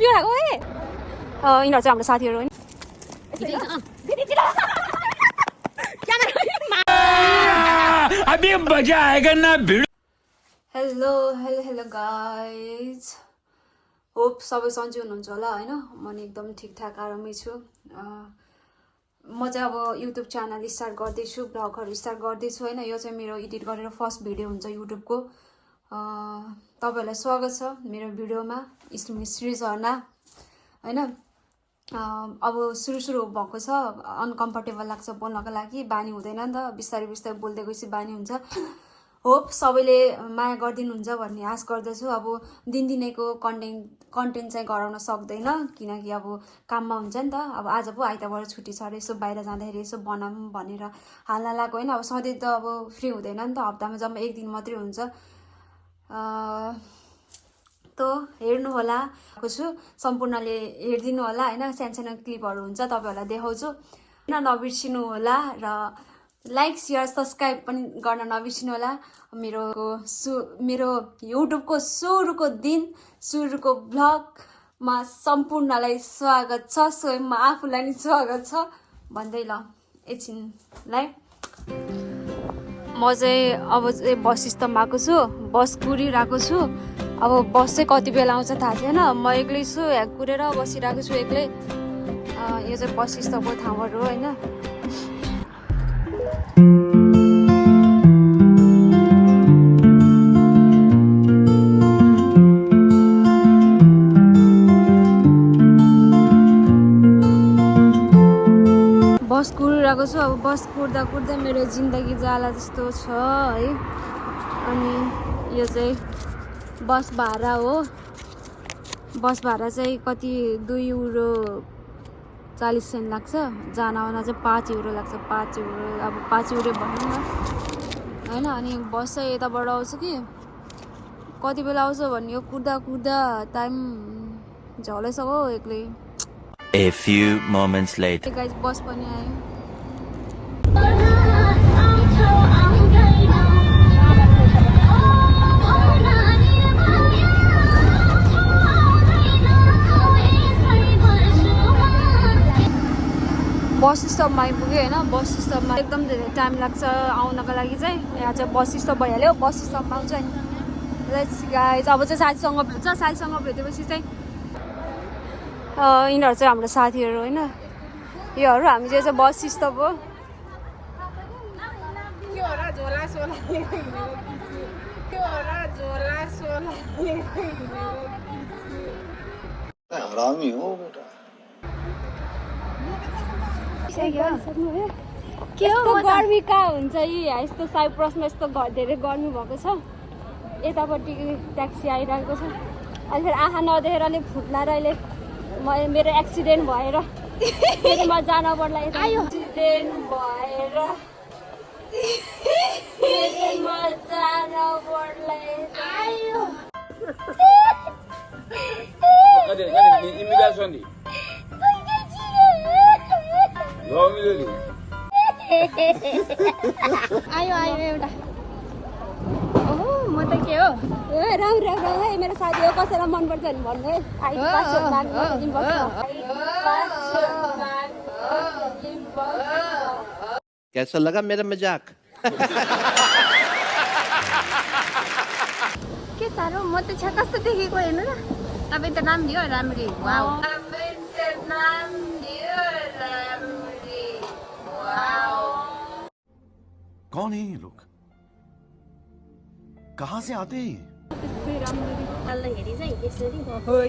Video राखौ है यिनीहरू चाहिँ हाम्रो साथीहरू होइन अभी मजा आएगा ना भिडियो हेलो गाइज होप सबै सन्चै हुनुहुन्छ होला होइन म नि एकदम ठिकठाक आरामै छु म चाहिँ अब युट्युब च्यानल स्टार्ट गर्दैछु ब्लगहरू स्टार्ट गर्दैछु होइन यो चाहिँ मेरो एडिट गरेर फर्स्ट भिडियो हुन्छ युट्युबको तपाईँहरूलाई स्वागत छ मेरो भिडियोमा श्री झरना होइन अब सुरु भएको छ अनकम्फर्टेबल लाग्छ बोल्नको लागि बानी हुँदैन नि त बिस्तारै बिस्तारै बोल्दै गएपछि बानी हुन्छ होप सबैले माया गरिदिनुहुन्छ भन्ने आश गर्दछु अब दिनदिनैको कन्टेन्ट चाहिँ गराउन सक्दैन किनकि अब काममा हुन्छ नि त अब आज पो आइतबार छुट्टी छ अरे यसो बाहिर जाँदाखेरि यसो बनाऊँ भनेर हाल्न लागेको होइन अब सधैँ त अब फ्री हुँदैन नि त हप्तामा जम्मा एक दिन मात्रै हुन्छ त हेर्नु होला छु सम्पूर्णले हेरिदिनु होला होइन सानो क्लिपहरू हुन्छ तपाईँहरूलाई देखाउँछु नबिर्सिनु होला र लाइक सेयर सब्सक्राइब पनि गर्न नबिर्सिनु होला मेरो युट्युबको सुरुको भ्लगमा सम्पूर्णलाई स्वागत छ स्वयंमा आफूलाई नि स्वागत छ भन्दै ल एकछिनलाई म चाहिँ अब चाहिँ बस स्टपमा आएको छु बस कुरिरहेको छु अब बस चाहिँ कति बेला आउँछ थाहा छैन म एक्लै छु यहाँ कुरेर बसिरहेको छु एक्लै यो चाहिँ बस स्टपको ठाउँहरू होइन बस कुरिरहेको छु अब बस कुर्दा मेरो जिन्दगी जाला जस्तो छ है अनि यो चाहिँ बस भाडा हो बस भाडा चाहिँ कति 2 युरो 40 सेन्ट लाग्छ जान आउन चाहिँ 5 युरो लाग्छ 5 युरो अब 5 युरो भनौँ न होइन अनि बस चाहिँ यताबाट आउँछ कि कति बेला आउँछ भन्ने यो कुर्दा टाइम झलेसक्यो एक्लै A few moments later. Guys bus पनि आयो बस स्टपमा आइपुग्यो होइन बस स्टपमा एकदम धेरै टाइम लाग्छ आउनको लागि चाहिँ यहाँ चाहिँ बस स्टप भइहाल्यो बस स्टपमा आउँछ नि लेट्स गाइस अब चाहिँ साथीसँग भेट्छ साथीसँग भेटेपछि चाहिँ यिनीहरू चाहिँ हाम्रो साथीहरू होइन योहरू हामी चाहिँ बस स्टप हो हरामी हो बेटा यस्तो गर्मी कहाँ हुन्छ यस्तो साइप्रसमा यस्तो धेरै गर्मी भएको छ यतापट्टि ट्याक्सी आइरहेको छ अहिले फेरि आँखा नदेखेर अलिक फुट्लाएर अहिले मेरो एक्सिडेन्ट भएर फेरि म जान पर्ला एक्सिडेन्ट भएर म जान पर्ला आयो एउटा म त के हो राम्रो है मेरो साथी हो कसैलाई मनपर्छ भने भन्नु है कैसा लगा मेरा मजाक के साह्रो म त कस्तो देखेको हेर्नु न तपाईँ त नाम दियो राम्री कौन है ये लोग कहाँ से आते हैं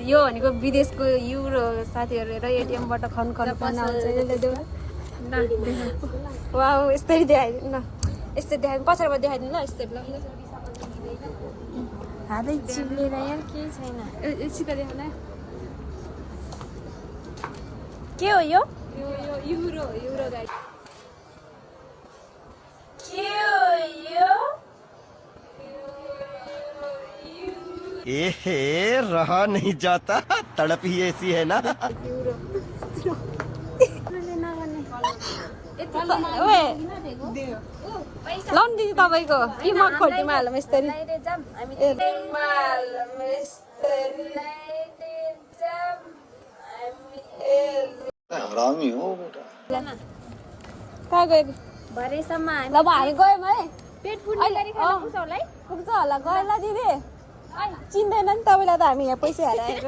यो भनेको विदेशको युरो साथीहरू हेर एटिएमबाट खनखन वा यस्तै देखाइदिनु न यस्तै देखाइदिनु पछाडिबाट देखाइदिनु ल यस्तै हातै चिप्लेर यहाँ केही छैन सिधा देखाउन के हो यो युरो गाइड के हो यो रहा नहीं जाता तड़प ही ऐसी है ना लन दिदी तपाईँको कि म खोल्टीमा हालौँ यस्तरी हरामी हो बेटा कहाँ गएको भरेसम्म ल अब हामी गयौँ है पेट फुल्ने गरी खानु पुग्छ होला है पुग्छ होला गयो ल दिदी चिन्दैन नि तपाईँलाई त हामी यहाँ पैसा हालेर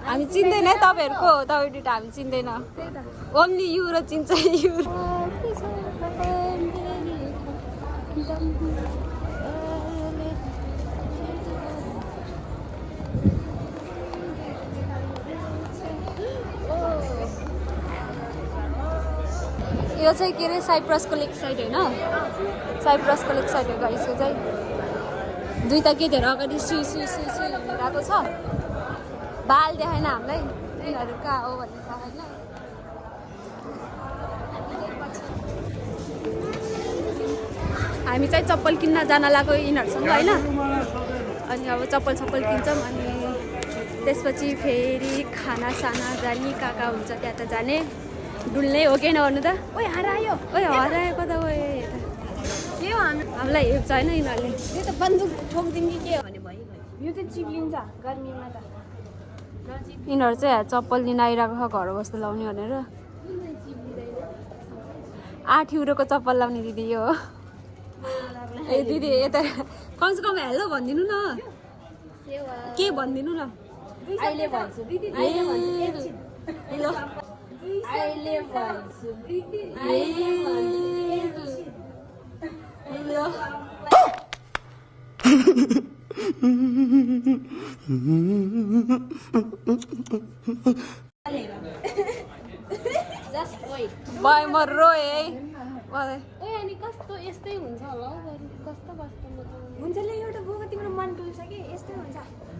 हामी चिन्दैन है तपाईँहरूको तपाईँ दुइटा हामी चिन्दैन ओन्ली यु र चिन्छ यु यो चाहिँ के अरे साइप्रसको लेक साइड होइन साइप्रसको लेक साइड हो गाइस यो चाहिँ दुईटा केटीहरू अगाडि सु हिँडिरहेको छ बाल देखाएन हामीलाई यिनीहरू कहाँ हो भन्ने थाहा होइन हामी चाहिँ चप्पल किन्न जान लाग्यो यिनीहरूसँग होइन अनि अब चप्पल किन्छौँ अनि त्यसपछि फेरि खानासाना जाने कहाँ हुन्छ त्यहाँ त जाने डुल्ने हो कि नभन्नु त ओइ हरायो हराएको त के हो हामीलाई हेप्छ होइन यिनीहरूले त्यो त बन्दुक ठोकिदिउँ कि के हो भने भइगयो यो चाहिँ चिप्लिन्छ गर्मीमा त यिनीहरू चाहिँ चप्पल लिन आइरहेको छ घर बस्दा लाउने भनेर 8 युरोको चप्पल लाउने दिदी यो हो ए दिदी यता कमसेकम हेलो भनिदिनु न के भनिदिनु न अहिले भन्छु दिदी अहिले भन्छु एकछिन अहिले भन्छु दिदी अहिले भन्छु जस्ट वेट बाई म रोएँ है मलाई ओइ अनि कस्तो यस्तै हुन्छ होला हौ कस्तो हुन्छ ल एउटा बोको तिम्रो मन डुल्छ कि यस्तै हुन्छ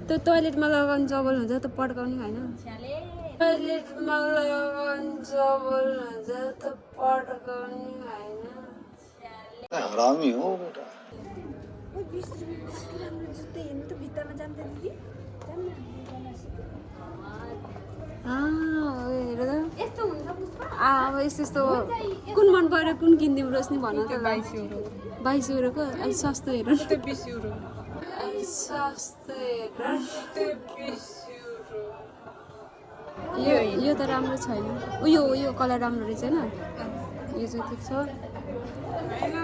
त्यो टोइलेटमा लगाउने चबल हुन्छ त पड्काउने होइन टोइलेटमा लगाउने चबल हुन्छ त पड्काउने होइन हरामी हो बेटा ओइ 20 रुपैयाँको राम्रो जुत्ता हेर्नु त भित्तामा जान्छ दिदी हेर त यस्तो हुन्छ पुष्पा अब यस्तो कुन मन पऱ्यो कुन किनिदिउँ रोशनी भन त 22 युरोको अलिक सस्तो हेर 20 युरो सस्तो हेर 20 यो त राम्रो छैन यो कलर राम्रो रहेछ होइन यो चाहिँ ठिक छ होइन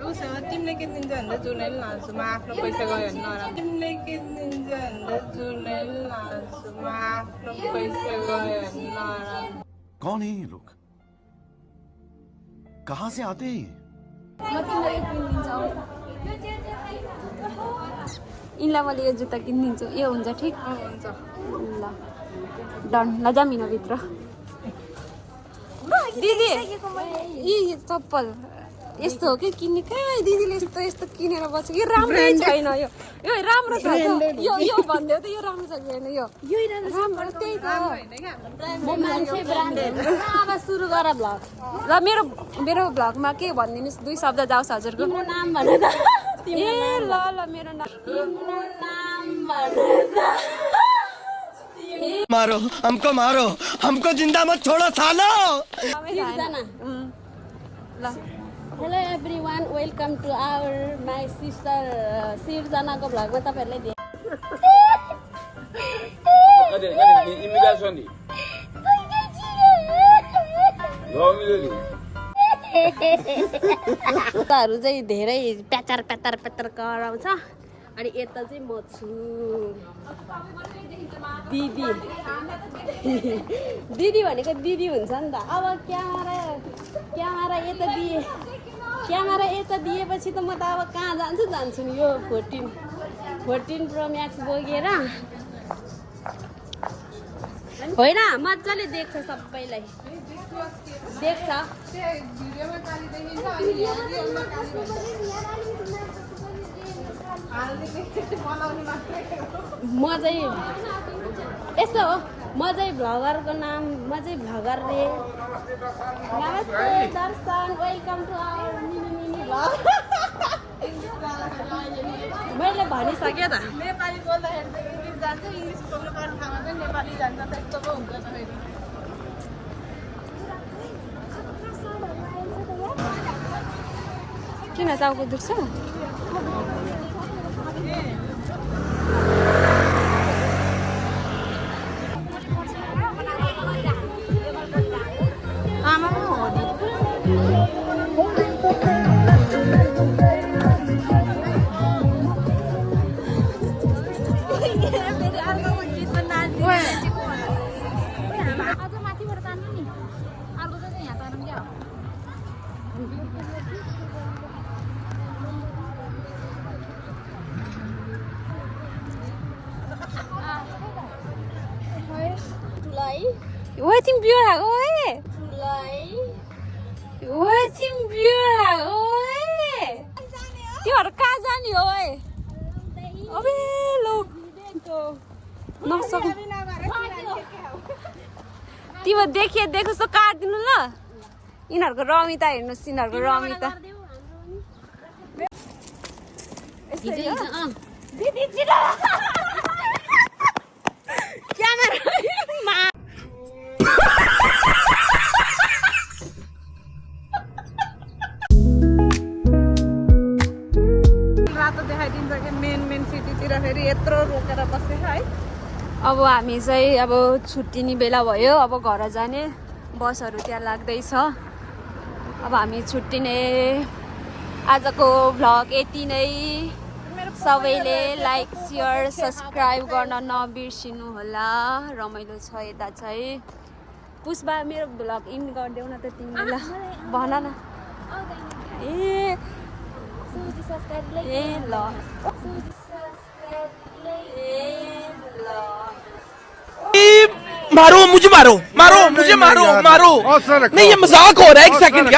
उसँग तिमीले किनिदिन्छ भने त जुनै लान्छु म आफ्नो पैसा गयो भने नराम्रो तिमीले किनिदिन्छ भने त जुनै लान्छु म आफ्नो पैसा गयो भने नराम्रो कौन है ये लोग कहाँ से आते हैं म तिमीलाई यो किनिदिन्छु यिनलाई मैले यो जुत्ता किनिदिन्छु यो हुन्छ ठिक हुन्छ ल डन लजाम भित्र दिदी यी चप्पल यस्तो हो कि किन्ने कहाँ दिदीले यस्तो किनेर बस्छ यो राम्रै छैन यो राम्रो छ यो भन्दै त यो राम्रो छ छैन यो राम्रो त्यही त म मान्छे ब्रान्डेड अब सुरु गर भ्लग ल मेरो भ्लगमा के भनिदिनुहोस् 2 शब्द जाओस् हजुरको तिम्रो नाम भन त ए ल मेरो नाम मारो हमको जिंदा मत छोड़ो सालो ल hello everyone welcome to our my sister सिर्जनाको भ्लगमा तपाईँहरूलाई हरू चाहिँ धेरै प्याचार कराउँछ अनि यता चाहिँ म छु दिदी दिदी भनेको दिदी हुन्छ नि त अब क्यामेरा यता दिएपछि त म त अब कहाँ जान्छु नि यो 14 प्रो म्याक्स बोकेर होइन मजाले देख्छ सबैलाई देख्छ म चाहिँ यस्तो हो म चाहिँ भ्लगरको नाम म चाहिँ भ्लगर रे नमस्ते दर्शन welcome to our mini vlog मैले भनिसकेँ त नेपाली बोल्दाखेरि चाहिँ इङ्ग्लिस जान्छ इङ्ग्लिस बोल्नु पर्ने ठाउँमा चाहिँ नेपाली जान्छ त्यस्तो पो हुन्छ त फेरि किन टाउको दुख्छ ओए तिमी बियर खाएको ओए ओए तिमी बियर खाएको ओए तिमीहरू कहाँ जाने हो ओए अबे लो नसक्नु तिम्रो देखिए देखोस् त काटिदिनु ल यिनीहरूको रमिता हेर्नुहोस् यिनीहरूको रमिता रातो देखाइदिन्छ कि मेन सिटीतिर फेरि यत्रो रोकेर बसेछ है अब हामी चाहिँ अब छुट्टिने बेला भयो अब घर जाने बसहरू त्यहाँ लाग्दैछ अब हामी छुट्टिने आजको भ्लग यति नै सबैले लाइक सेयर सब्सक्राइब गर्न नबिर्सिनु होला रमाइलो छ यता चाहिँ पुष्पा मेरो भ्लग इन गरिदेऊ न त तिमीले भन न ए ल मारो मुझे मारो मारो मुझे मारो मारो नहीं ये मजाक हो रहा है एक सेकंड